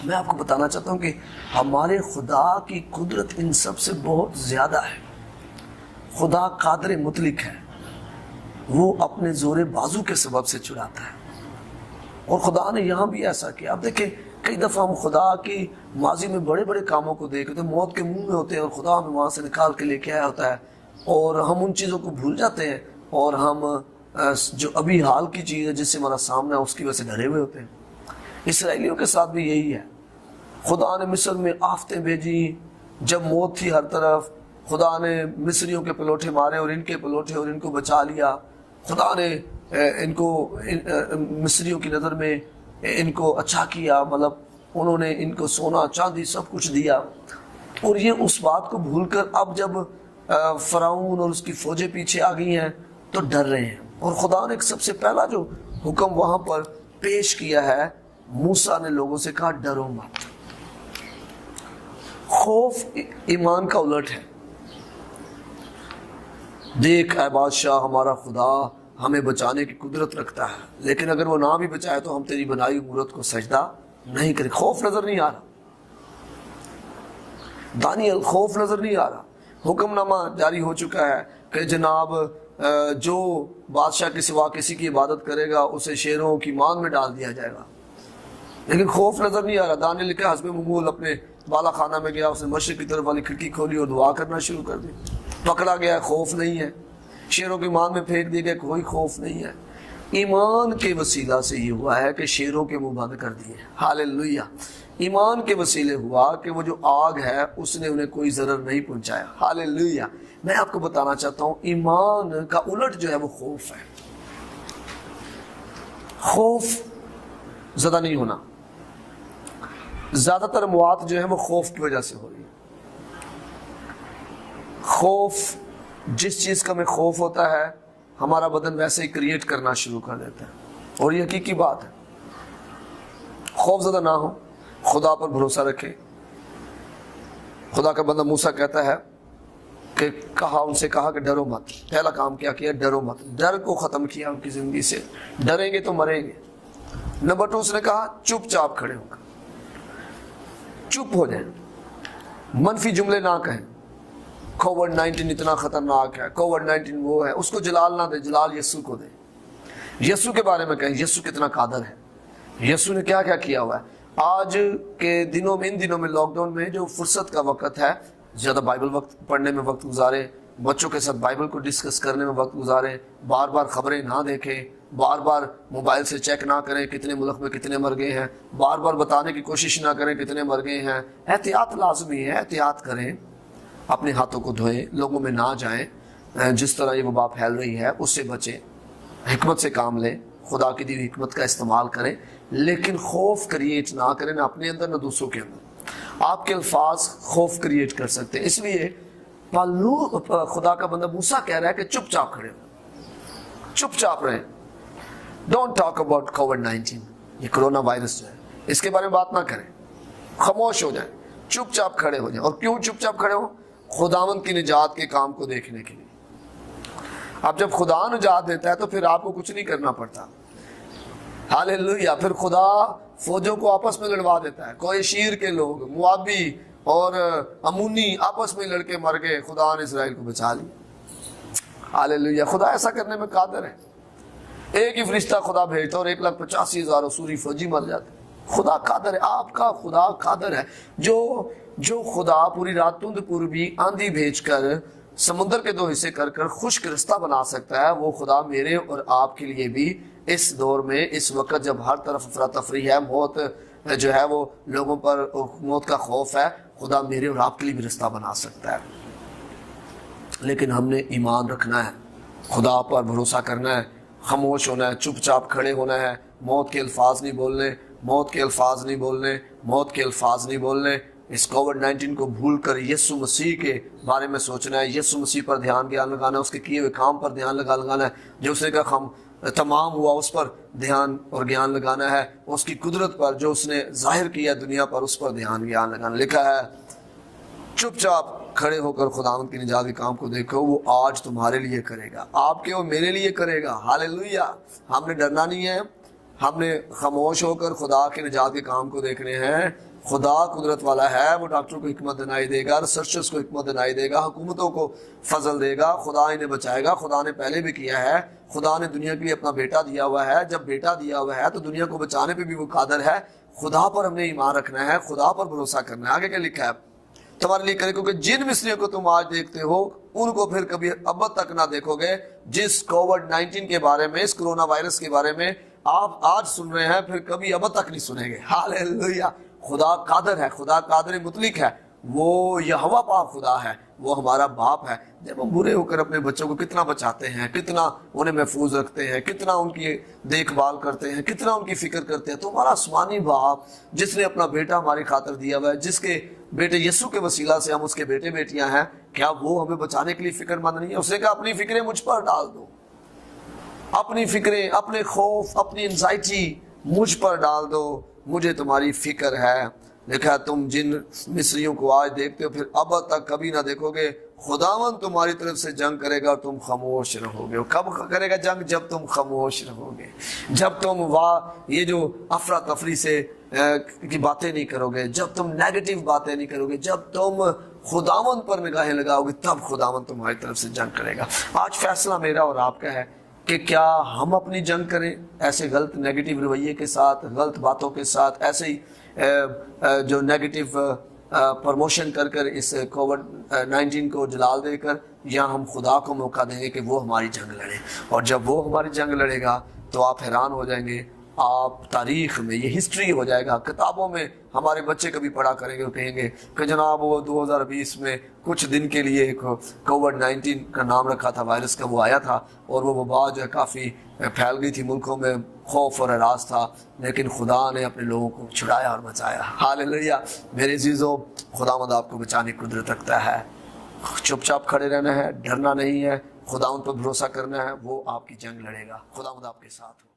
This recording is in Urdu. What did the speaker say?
میں آپ کو بتانا چاہتا ہوں کہ ہمارے خدا کی قدرت ان سب سے بہت زیادہ ہے۔ خدا قادر مطلق ہے، وہ اپنے زور بازو کے سبب سے چڑھاتا ہے، اور خدا نے یہاں بھی ایسا کیا۔ اب دیکھیں کئی دفعہ ہم خدا کی ماضی میں بڑے بڑے کاموں کو دیکھتے ہیں، موت کے منہ میں ہوتے ہیں اور خدا ہمیں وہاں سے نکال کے لے کے آیا ہوتا ہے، اور ہم ان چیزوں کو بھول جاتے ہیں، اور ہم جو ابھی حال کی چیز ہے جس سے ہمارا سامنا ہے اس کی وجہ سے ڈرے ہوئے ہوتے ہیں۔ اسرائیلیوں کے ساتھ بھی یہی ہے۔ خدا نے مصر میں آفتیں بھیجی، جب موت تھی ہر طرف، خدا نے مصریوں کے پلوٹے مارے اور ان کے پلوٹے، اور ان کو بچا لیا۔ خدا نے ان کو مصریوں کی نظر میں ان کو اچھا کیا، مطلب انہوں نے ان کو سونا چاندی سب کچھ دیا، اور یہ اس بات کو بھول کر اب جب فرعون اور اس کی فوجیں پیچھے آ گئی ہیں تو ڈر رہے ہیں۔ اور خدا نے سب سے پہلا جو حکم وہاں پر پیش کیا ہے، موسیٰ نے لوگوں سے کہا ڈرو مت۔ خوف ایمان کا الٹ ہے۔ دیکھ اے بادشاہ، ہمارا خدا ہمیں بچانے کی قدرت رکھتا ہے، لیکن اگر وہ نہ بھی بچائے تو ہم تیری بنائی مورت کو سجدہ نہیں کریں۔ خوف نظر نہیں آ رہا، دانیل خوف نظر نہیں آ رہا۔ حکم نامہ جاری ہو چکا ہے کہ جناب جو بادشاہ کے سوا کسی کی عبادت کرے گا اسے شیروں کی مانگ میں ڈال دیا جائے گا، لیکن خوف نظر نہیں آ رہا۔ دانیل لکھا حسب معمول اپنے بالا خانہ میں گیا، اس نے مشرق کی طرف والی کھڑکی کھولی اور دعا کرنا شروع کر دی۔ پکڑا گیا، خوف نہیں ہے۔ شیروں کی مان میں پھینک دیا گیا، کوئی خوف نہیں ہے۔ ایمان کے وسیلہ سے یہ ہوا ہے کہ شیروں کے منہ بند کر دیے۔ ہاللیلویہ۔ ایمان کے وسیلے ہوا کہ وہ جو آگ ہے اس نے انہیں کوئی ضرر نہیں پہنچایا۔ ہاللیلویہ۔ میں آپ کو بتانا چاہتا ہوں ایمان کا الٹ جو ہے وہ خوف ہے۔ خوف زیادہ نہیں ہونا۔ زیادہ تر موات جو ہے وہ خوف کی وجہ سے ہو رہی ہے۔ خوف، جس چیز کا ہمیں خوف ہوتا ہے ہمارا بدن ویسے ہی کریٹ کرنا شروع کر دیتا ہے، اور یہ حقیقی بات ہے۔ خوف زدہ نہ ہو، خدا پر بھروسہ رکھے۔ خدا کا بندہ موسیٰ کہتا ہے کہ ان سے کہا کہ ڈرو مت۔ پہلا کام کیا ڈرو مت، ڈر کو ختم کیا ان کی زندگی سے۔ ڈریں گے تو مریں گے۔ نمبر 2 اس نے کہا چپ چاپ کھڑے ہو کر چپ ہو جائیں، منفی جملے نہ کہیں۔ کووڈ-19 اتنا خطرناک ہے، کووڈ-19 وہ ہے، اس کو جلال نہ دے، جلال یسوع کو دے۔ یسوع کے بارے میں کہیں یسوع کتنا قادر ہے، یسوع نے کیا کیا کیا ہوا ہے۔ آج کے دنوں میں، ان دنوں میں لاک ڈاؤن میں جو فرصت کا وقت ہے، زیادہ بائبل وقت پڑھنے میں وقت گزارے، بچوں کے ساتھ بائبل کو ڈسکس کرنے میں وقت گزارے، بار بار خبریں نہ دیکھیں، بار بار موبائل سے چیک نہ کریں کتنے ملک میں کتنے مر گئے ہیں، بار بار بتانے کی کوشش نہ کریں کتنے مر گئے ہیں۔ احتیاط لازمی ہے، احتیاط کریں، اپنے ہاتھوں کو دھوئیں، لوگوں میں نہ جائیں، جس طرح یہ وبا پھیل رہی ہے اس سے بچیں، حکمت سے کام لیں، خدا کی دی ہوئی حکمت کا استعمال کریں، لیکن خوف کریٹ نہ کریں، نہ اپنے اندر نہ دوسروں کے اندر۔ آپ کے الفاظ خوف کریٹ کر سکتے ہیں، اس لیے خدا کا بندہ موسیٰ کہہ رہا ہے کہ چپ چاپ کھڑے ہو، چپ چاپ رہیں۔ ڈونٹ ٹاک اباؤٹ کووڈ-19، یہ کرونا وائرس جو ہے اس کے بارے میں بات نہ کریں، خاموش ہو جائیں، چپ چاپ کھڑے ہو جائیں۔ اور کیوں چپ چاپ کھڑے ہوں؟ خداوند کی نجات کے کام کو دیکھنے کے لیے۔ اب جب خدا نجات دیتا ہے تو پھر آپ کو کچھ نہیں کرنا پڑتا۔ ہاللیلویہ۔ پھر خدا فوجوں کو آپس میں لڑوا دیتا ہے۔ کوئی شیر کے لوگ، موابی اور امونی آپس میں لڑکے مر گئے، خدا نے اسرائیل کو بچا لی۔ ہاللیلویہ۔ خدا ایسا کرنے میں قادر ہے۔ ایک ہی فرشتہ خدا بھیجتا اور 1,85,000 سوری فوجی مر جاتے۔ خدا قادر ہے، آپ کا خدا قادر ہے۔ جو خدا پوری رات تند پوربی آندھی بھیج کر سمندر کے 2 حصے کر کر خشک رستہ بنا سکتا ہے، وہ خدا میرے اور آپ کے لیے بھی اس دور میں، اس وقت جب ہر طرف افراتفری ہے، موت جو ہے وہ لوگوں پر موت کا خوف ہے، خدا میرے اور آپ کے لیے بھی رستہ بنا سکتا ہے۔ لیکن ہم نے ایمان رکھنا ہے، خدا پر بھروسہ کرنا ہے، خاموش ہونا ہے، چپ چاپ کھڑے ہونا ہے، موت کے الفاظ نہیں بولنے، موت کے الفاظ نہیں بولنے، موت کے الفاظ نہیں بولنے۔ اس کووڈ-19 کو بھول کر یسوع مسیح کے بارے میں سوچنا ہے، یسوع مسیح پر دھیان لگانا ہے، اس کے کیے ہوئے کام پر دھیان لگانا ہے، جو اس نے کہا تمام ہوا اس پر دھیان اور گیان لگانا ہے، اس کی قدرت پر جو اس نے ظاہر کیا دنیا پر اس پر دھیان گیان لگانا۔ لکھا ہے چپ چاپ کھڑے ہو کر خداوند کی نجات کے کام کو دیکھو، وہ آج تمہارے لیے کرے گا، آپ کے وہ میرے لیے کرے گا۔ ہاللیلویہ۔ ہم نے ڈرنا نہیں ہے، ہم نے خاموش ہو کر خدا کے نجات کے کام کو دیکھنے ہیں. خدا قدرت والا ہے, وہ ڈاکٹر کو حکمت دینائی دے گا, ریسرچرز کو حکمت دینائی دے گا, حکومتوں کو فضل دے گا. خدا انہیں بچائے گا. خدا نے پہلے بھی کیا ہے. خدا نے دنیا کے لیے اپنا بیٹا دیا ہوا ہے. جب بیٹا دیا ہوا ہے تو دنیا کو بچانے پہ بھی وہ قادر ہے. خدا پر ہم نے ایمان رکھنا ہے, خدا پر بھروسہ کرنا ہے. آگے کیا لکھا ہے تمہارے لیے کرے, کیونکہ جن مصریوں کو تم آج دیکھتے ہو ان کو پھر کبھی ابد تک نہ دیکھو گے. جس کووڈ-19 کے بارے میں, اس کرونا وائرس کے بارے میں آپ آج سن رہے ہیں, پھر کبھی ابد تک نہیں سنیں گے. ہاللیلویہ. خدا قادر ہے, خدا قادر مطلق ہے, وہ یہوہ پاک خدا ہے, وہ ہمارا باپ ہے. جب ہم برے ہو کر اپنے بچوں کو کتنا بچاتے ہیں, کتنا انہیں محفوظ رکھتے ہیں, کتنا ان کی دیکھ بھال کرتے ہیں, کتنا ان کی فکر کرتے ہیں, تو ہمارا آسمانی باپ جس نے اپنا بیٹا ہماری خاطر دیا ہوا ہے, جس کے بیٹے یسوع کے وسیلہ سے ہم اس کے بیٹے بیٹیاں ہیں, کیا وہ ہمیں بچانے کے لیے فکر مند نہیں ہے؟ اس نے کہا اپنی فکریں مجھ پر ڈال دو, اپنی فکریں, اپنے خوف, اپنی انزائٹی مجھ پر ڈال دو, مجھے تمہاری فکر ہے. دیکھا تم جن مصریوں کو آج دیکھتے ہو پھر اب تک کبھی نہ دیکھو گے. خداوند تمہاری طرف سے جنگ کرے گا اور تم خاموش رہو گے. کب کرے گا جنگ؟ جب تم خاموش رہو گے, جب تم یہ جو افراتفری سے کی باتیں نہیں کرو گے, جب تم نیگیٹو باتیں نہیں کرو گے, جب تم خداوند پر نگاہیں لگاؤ گے, تب خداوند تمہاری طرف سے جنگ کرے گا. آج فیصلہ میرا اور آپ کا ہے کہ کیا ہم اپنی جنگ کریں ایسے غلط نیگیٹو رویے کے ساتھ, غلط باتوں کے ساتھ, ایسے ہی جو نیگیٹو پروموشن کر کر اس کووڈ-19 کو جلال دے کر, یا ہم خدا کو موقع دیں گے کہ وہ ہماری جنگ لڑے. اور جب وہ ہماری جنگ لڑے گا تو آپ حیران ہو جائیں گے. آپ تاریخ میں یہ ہسٹری ہو جائے گا, کتابوں میں ہمارے بچے کبھی پڑھا کریں گے اور کہیں گے کہ جناب وہ 2020 میں کچھ دن کے لیے ایک کووڈ-19 کا نام رکھا تھا وائرس کا, وہ آیا تھا اور وہ وبا جو ہے کافی پھیل گئی تھی, ملکوں میں خوف اور ہراس تھا, لیکن خدا نے اپنے لوگوں کو چھڑایا اور بچایا. ہاللیلویہ. میرے عزیزو, خداوند آپ کو بچانے کی قدرت رکھتا ہے. چپ چاپ کھڑے رہنا ہے, ڈرنا نہیں ہے, خداوند پر بھروسہ کرنا ہے, وہ آپ کی جنگ لڑے گا. خداوند آپ کے ساتھ ہو.